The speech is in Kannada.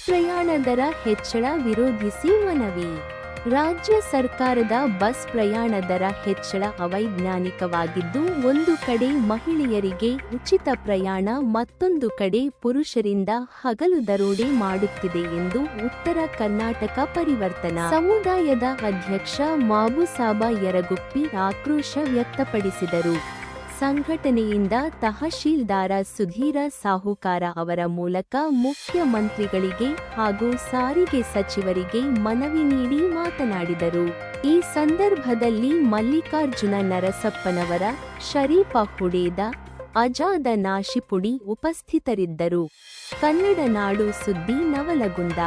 ಪ್ರಯಾಣ ದರ ಹೆಚ್ಚಳ ವಿರೋಧಿಸಿ ಮನವಿ. ರಾಜ್ಯ ಸರ್ಕಾರದ ಬಸ್ ಪ್ರಯಾಣ ದರ ಹೆಚ್ಚಳ ಅವೈಜ್ಞಾನಿಕವಾಗಿದ್ದು, ಒಂದು ಕಡೆ ಮಹಿಳೆಯರಿಗೆ ಉಚಿತ ಪ್ರಯಾಣ, ಮತ್ತೊಂದು ಕಡೆ ಪುರುಷರಿಂದ ಹಗಲು ದರೋಡೆ ಮಾಡುತ್ತಿದೆ ಎಂದು ಉತ್ತರ ಕರ್ನಾಟಕ ಪರಿವರ್ತನಾ ಸಮುದಾಯದ ಅಧ್ಯಕ್ಷ ಮಾಬುಸಾಬ ಯರಗುಪ್ಪಿ ಆಕ್ರೋಶ ವ್ಯಕ್ತಪಡಿಸಿದರು. ಸಂಘಟನೆಯಿಂದ ತಹಶೀಲ್ದಾರ ಸುಧೀರ ಸಾಹುಕಾರ ಅವರ ಮೂಲಕ ಮುಖ್ಯಮಂತ್ರಿಗಳಿಗೆ ಹಾಗೂ ಸಾರಿಗೆ ಸಚಿವರಿಗೆ ಮನವಿ ನೀಡಿ ಮಾತನಾಡಿದರು. ಈ ಸಂದರ್ಭದಲ್ಲಿ ಮಲ್ಲಿಕಾರ್ಜುನ ನರಸಪ್ಪನವರ, ಶರೀಫ ಹುಡೇದ, ಅಜಾದ ನಾಶಿಪುಡಿ ಉಪಸ್ಥಿತರಿದ್ದರು. ಕನ್ನಡ ನಾಡು ಸುದ್ದಿ, ನವಲಗುಂದ.